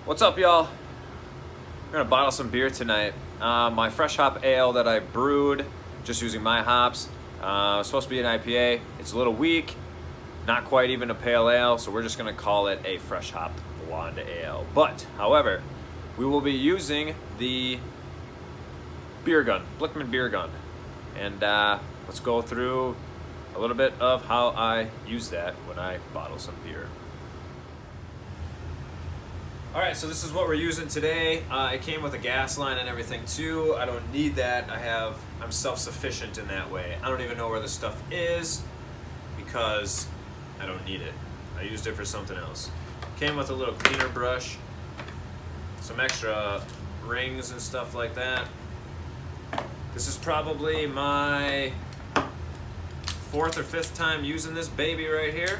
What's up, y'all? I'm gonna bottle some beer tonight. My fresh hop ale that I brewed, just using my hops. It's supposed to be an IPA. It's a little weak, not quite even a pale ale, so we're just gonna call it a fresh hop blonde ale. But, however, we will be using the beer gun, Blichmann Beer Gun. And let's go through a little bit of how I use that when I bottle some beer. All right, so this is what we're using today. It came with a gas line and everything too. I don't need that. I'm self-sufficient in that way. I don't even know where the stuff is because I don't need it. I used it for something else. Came with a little cleaner brush, some extra rings and stuff like that. This is probably my 4th or 5th time using this baby right here.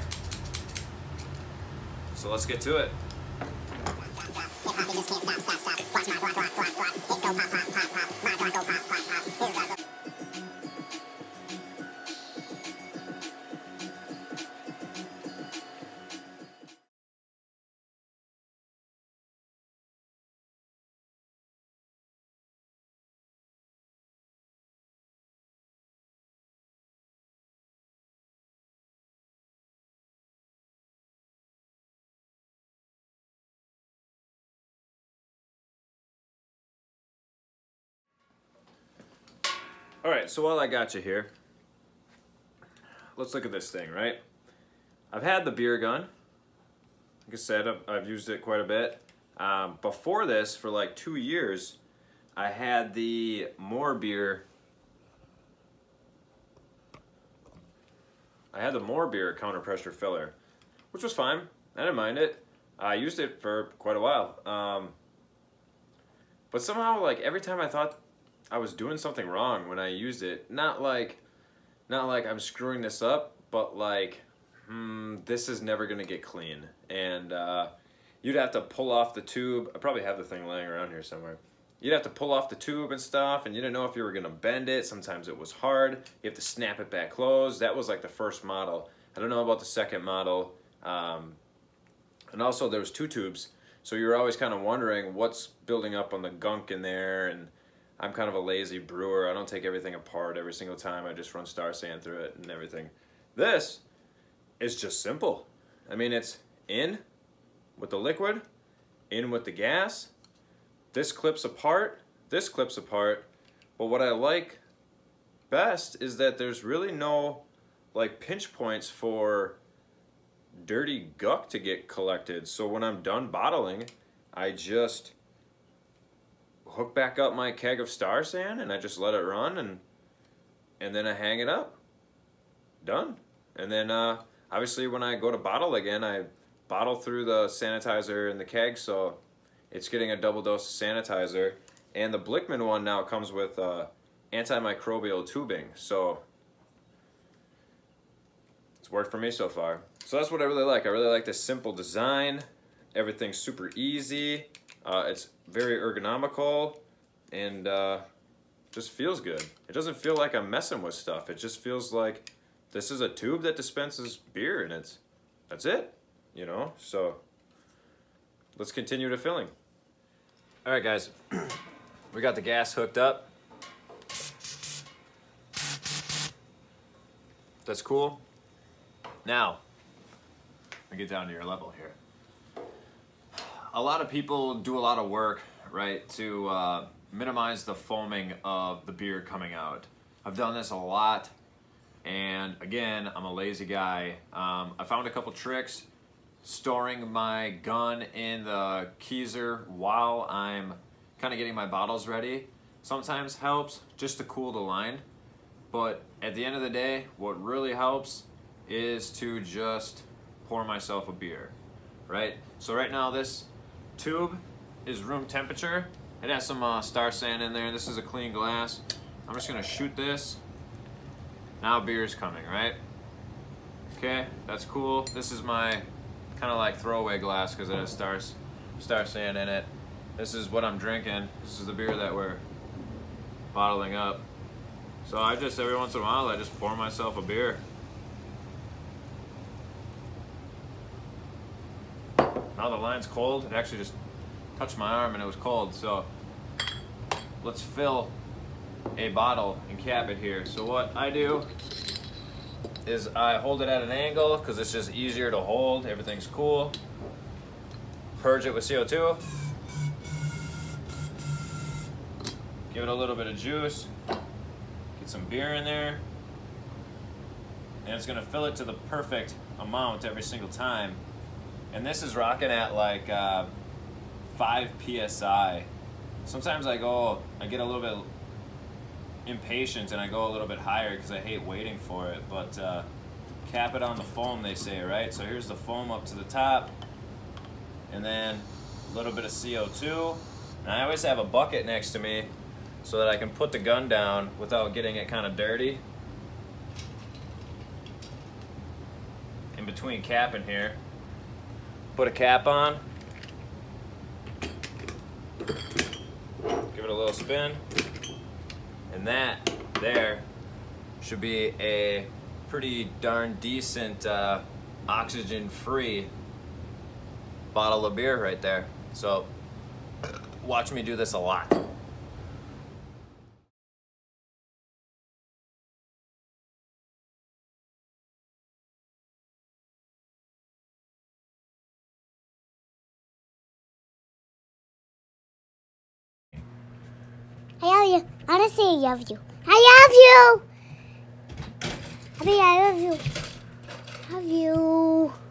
So let's get to it. All right, so while I got you here, let's look at this thing, right? I've had the beer gun. Like I said, I've used it quite a bit. Before this, for like 2 years, I had the More Beer. I had the More Beer counter pressure filler, which was fine. I didn't mind it. I used it for quite a while. But somehow, like every time I thought I was doing something wrong when I used it, not like I'm screwing this up, but like, this is never gonna get clean. And you'd have to pull off the tube. I probably have the thing laying around here somewhere. You'd have to pull off the tube and stuff, and you didn't know if you were gonna bend it. Sometimes it was hard. You have to snap it back closed. That was like the first model. I don't know about the second model. And also there was 2 tubes, so you were always kind of wondering what's building up on the gunk in there. And I'm kind of a lazy brewer. I don't take everything apart every single time. I just run Star Sand through it and everything. This is just simple. I mean, it's in with the liquid, in with the gas. This clips apart, this clips apart. But what I like best is that there's really no like pinch points for dirty guck to get collected. So when I'm done bottling, I just hook back up my keg of Star Sand and I just let it run, and then I hang it up. Done. And then obviously when I go to bottle again, I bottle through the sanitizer in the keg, so it's getting a double dose of sanitizer. And the Blichmann one now comes with antimicrobial tubing, so it's worked for me so far. So that's what I really like. I really like this simple design. Everything's super easy. It's very ergonomical and just feels good. It doesn't feel like I'm messing with stuff. It just feels like this is a tube that dispenses beer, and that's it, you know? So let's continue to filling. All right, guys, we got the gas hooked up. That's cool. Now, let me get down to your level here. A lot of people do a lot of work, right, to minimize the foaming of the beer coming out. I've done this a lot, and again, I'm a lazy guy. I found a couple tricks. Storing my gun in the keezer while I'm kind of getting my bottles ready sometimes helps just to cool the line. But at the end of the day, what really helps is to just pour myself a beer, right? So right now this tube is room temperature. It has some Star Sand in there. This is a clean glass. I'm just gonna shoot this. Now beer's coming, right? Okay, that's cool. This is my kind of like throwaway glass because it has Star Sand in it. This is what I'm drinking. This is the beer that we're bottling up. So I just, every once in a while, I just pour myself a beer. Now the line's cold. It actually just touched my arm and it was cold. So let's fill a bottle and cap it here. So what I do is I hold it at an angle because it's just easier to hold. Everything's cool. Purge it with CO2. Give it a little bit of juice. Get some beer in there. And it's gonna fill it to the perfect amount every single time. And this is rocking at like 5 PSI. Sometimes I get a little bit impatient and I go a little bit higher because I hate waiting for it, but cap it on the foam, they say, right? So here's the foam up to the top, and then a little bit of CO2. And I always have a bucket next to me so that I can put the gun down without getting it kind of dirty. In between capping here, put a cap on, give it a little spin, and that there should be a pretty darn decent oxygen-free bottle of beer right there. So watch me do this a lot. I love you. I want to say I love you. I love you. I love you. Love you.